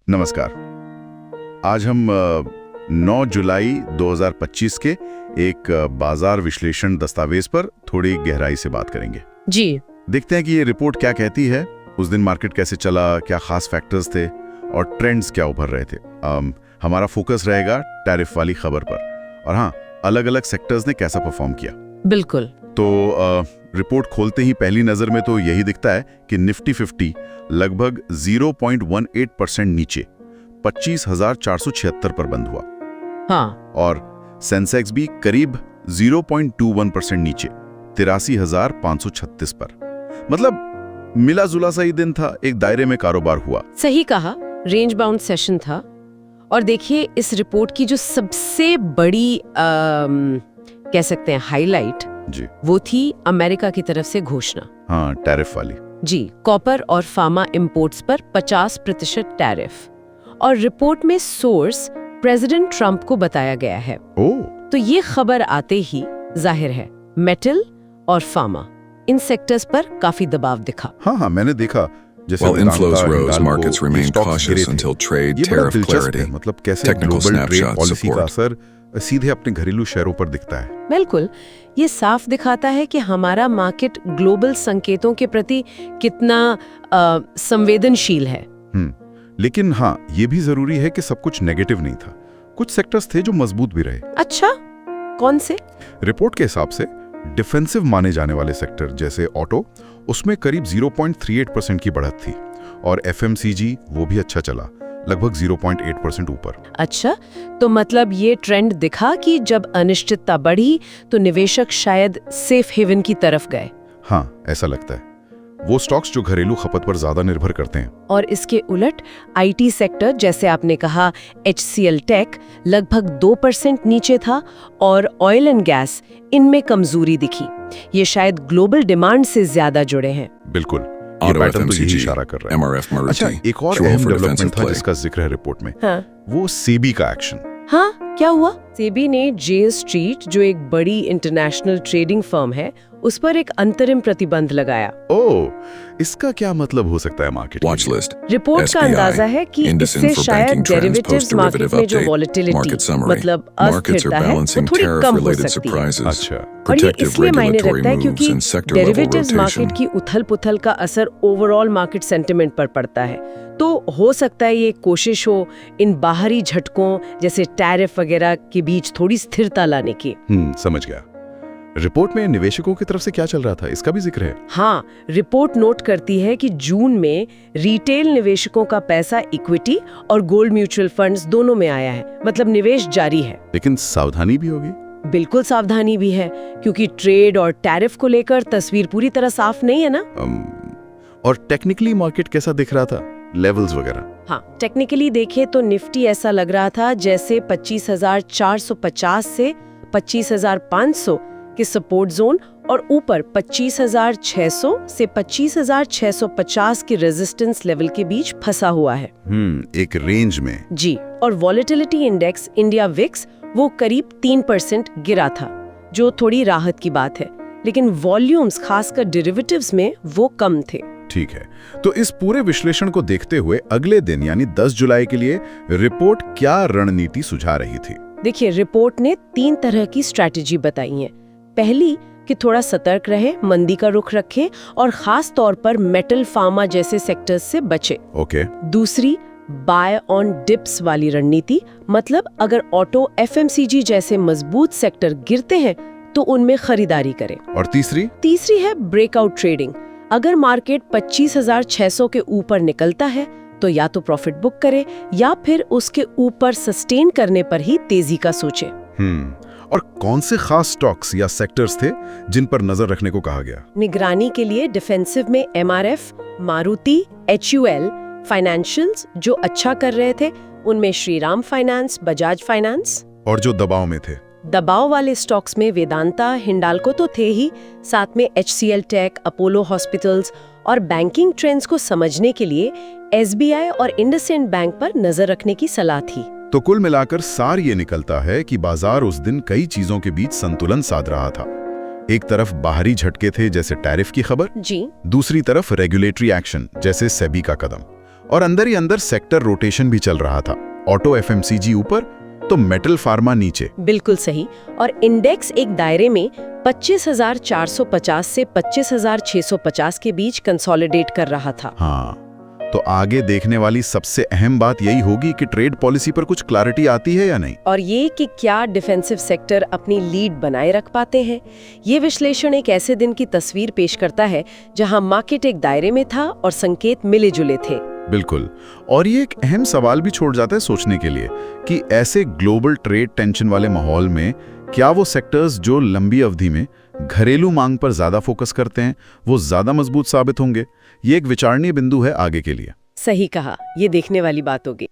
नमस्कार। आज हम 9 जुलाई 2025 के एक बाजार विश्लेषण दस्तावेज पर थोड़ी गहराई से बात करेंगे। जी। देखते हैं कि ये रिपोर्ट क्या कहती है, उस दिन मार्केट कैसे चला, क्या खास फैक्टर्स थे और ट्रेंड्स क्या उभर रहे थे। हमारा फोकस रहेगा टैरिफ वाली खबर पर और हाँ, अलग अलग सेक्टर्स ने कैसा परफॉर्म किया। बिल्कुल। तो रिपोर्ट खोलते ही पहली नजर में तो यही दिखता है कि निफ्टी 50 लगभग 0.18% नीचे 25,476 पर बंद हुआ। हाँ। और सेंसेक्स भी करीब 0.21% नीचे 83,536 पर। मतलब मिला जुला सा ही दिन था, एक दायरे में कारोबार हुआ। सही कहा, रेंज बाउंड सेशन था। और देखिए, इस रिपोर्ट की जो सबसे बड़ी कह सकते हैं हाईलाइट जी, वो थी अमेरिका की तरफ से घोषणा। हाँ, टैरिफ वाली। जी, कॉपर और फार्मा इंपोर्ट्स पर 50% टैरिफ। और रिपोर्ट में सोर्स प्रेसिडेंट ट्रंप को बताया गया है। तो ये खबर आते ही जाहिर है मेटल और फार्मा इन सेक्टर्स पर काफी दबाव दिखा। हाँ, मैंने देखा। While inflows rose, markets remained cautious until trade tariff clarity. मतलब कैसे Technical global trade snapshot policy का support. असर सीधे अपने घरेलू शहरों पर दिखता है। बिल्कुल, ये साफ दिखाता है कि हमारा मार्केट ग्लोबल संकेतों के प्रति कितना संवेदनशील है। लेकिन हाँ, ये भी जरूरी है कि सब कुछ नेगेटिव नहीं था। कुछ सेक्टर्स थे जो मजबूत भी रहे। अच्छा, कौन से? रिपोर्ट के हिसाब से डिफेंसिव माने जाने वाले सेक्टर जैसे ऑटो, उसमें करीब 0.38% की बढ़त थी और एफएमसीजी वो भी अच्छा चला, लगभग 0.8% ऊपर। अच्छा, तो मतलब ये ट्रेंड दिखा कि जब अनिश्चितता बढ़ी तो निवेशक शायद सेफ हेवन की तरफ गए। हाँ, ऐसा लगता है। वो स्टॉक्स जो घरेलू खपत पर ज्यादा निर्भर करते हैं। और इसके उलट आईटी सेक्टर, जैसे आपने कहा HCL टेक, लगभग 2% नीचे था और ऑयल एंड गैस, इनमें कमजोरी दिखी। ये शायद ग्लोबल डिमांड से ज्यादा जुड़े हैं। बिल्कुल, ये Auto पैटर्न तो यही FMCG, इशारा कर रहा है। MRF Maruti, अच्छा, एक और fuel अहम for डेवलपमेंट defensive था play. जिसका जिक्र है रिपोर्ट में। हाँ। वो सेबी का एक्शन। हाँ, क्या हुआ? सेबी ने जे स्ट्रीट, जो एक बड़ी इंटरनेशनल ट्रेडिंग फर्म है, उस पर एक अंतरिम प्रतिबंध लगाया। ओह, इसका क्या मतलब हो सकता है मार्केट Watch list. रिपोर्ट का SBI, अंदाजा है कि Indices इससे for शायद banking trends derivatives post market derivative में जो update. Volatility, Market summary. मतलब Markets are अस्थिरता है, वो balancing थोड़ी कम हो tariff-related सकती है। surprises, अच्छा। और ये protective इसलिए मायने regulatory रखता है moves क्योंकि and sector-level derivatives market rotation. की उथल-पुथल का असर ओवरऑल मार्केट सेंटिमेंट पर पड़ता है। तो हो सकता है ये कोशिश हो इन बाहरी झटकों जैसे टैरिफ वगैरह के बीच थोड़ी स्थिरता लाने की। समझ गया। रिपोर्ट में निवेशकों की तरफ से क्या चल रहा था, इसका भी जिक्र है। हाँ, रिपोर्ट नोट करती है कि जून में रिटेल निवेशकों का पैसा इक्विटी और गोल्ड म्यूचुअल फंड्स दोनों में आया है, मतलब निवेश जारी है। लेकिन सावधानी भी होगी। बिल्कुल सावधानी भी है, क्योंकि ट्रेड और टैरिफ को लेकर तस्वीर पूरी तरह साफ नहीं है ना। और टेक्निकली मार्केट कैसा दिख रहा था, लेवल्स वगैरह? हाँ, टेक्निकली देखें तो निफ्टी ऐसा लग रहा था जैसे 25,450 से 25,500 के सपोर्ट जोन और ऊपर 25,600 से 25,650 के रेजिस्टेंस लेवल के बीच फंसा हुआ है। एक रेंज में। जी, और वॉलेटिलिटी इंडेक्स इंडिया विक्स वो करीब 3% गिरा था, जो थोड़ी राहत की बात है, लेकिन वॉल्यूम्स खासकर डेरिवेटिव्स में वो कम थे। ठीक है, तो इस पूरे विश्लेषण को देखते हुए अगले दिन यानी 10 जुलाई के लिए रिपोर्ट क्या रणनीति सुझा रही थी? देखिए, रिपोर्ट ने 3 तरह की स्ट्रैटेजी बताई है। पहली कि थोड़ा सतर्क रहे, मंदी का रुख रखे और खास तौर पर मेटल, फार्मा जैसे सेक्टर्स से बचे। ओके। दूसरी, बाय ऑन डिप्स वाली रणनीति, मतलब अगर ऑटो, एफएमसीजी जैसे मजबूत सेक्टर गिरते हैं तो उनमें खरीदारी करें। और तीसरी है ब्रेकआउट ट्रेडिंग। अगर मार्केट 25,600 के ऊपर निकलता है तो या तो प्रॉफिट बुक करे या फिर उसके ऊपर सस्टेन करने पर ही तेजी का सोचे। और कौन से खास स्टॉक्स या सेक्टर्स थे जिन पर नजर रखने को कहा गया? निगरानी के लिए डिफेंसिव में MRF, मारुति, HUL, फाइनेंशियल्स जो अच्छा कर रहे थे उनमें श्रीराम फाइनेंस, बजाज फाइनेंस। और जो दबाव में थे? दबाव वाले स्टॉक्स में वेदांता, हिंडाल्को तो थे ही, साथ में HCL टेक, अपोलो हॉस्पिटल्स और बैंकिंग ट्रेंड्स को समझने के लिए SBI और इंडसइंड बैंक पर नजर रखने की सलाह थी। तो कुल मिलाकर सार ये निकलता है कि बाजार उस दिन कई चीजों के बीच संतुलन साध रहा था। एक तरफ बाहरी झटके थे जैसे टैरिफ की खबर, जी, दूसरी तरफ रेगुलेटरी एक्शन जैसे सेबी का कदम, और अंदर ही अंदर सेक्टर रोटेशन भी चल रहा था। ऑटो एफएमसीजी ऊपर तो मेटल फार्मा नीचे। बिल्कुल सही। और इंडेक्स एक दायरे में 25,450 से 25,650 के बीच कंसोलिडेट कर रहा था। हाँ, तो आगे देखने वाली सबसे अहम बात यही होगी कि ट्रेड पॉलिसी पर कुछ क्लैरिटी आती है या नहीं, और ये कि क्या डिफेंसिव सेक्टर अपनी लीड बनाए रख पाते हैं। ये विश्लेषण एक ऐसे दिन की तस्वीर पेश करता है जहां मार्केट एक दायरे में था और संकेत मिले जुले थे। बिल्कुल। और ये एक अहम सवाल भी छोड़ जाता है सोचने के लिए कि ऐसे ग्लोबल ट्रेड टेंशन वाले माहौल में क्या वो सेक्टर्स जो लंबी अवधि में घरेलू मांग पर ज्यादा फोकस करते हैं वो ज्यादा मजबूत साबित होंगे। ये एक विचारणीय बिंदु है आगे के लिए। सही कहा, ये देखने वाली बात होगी।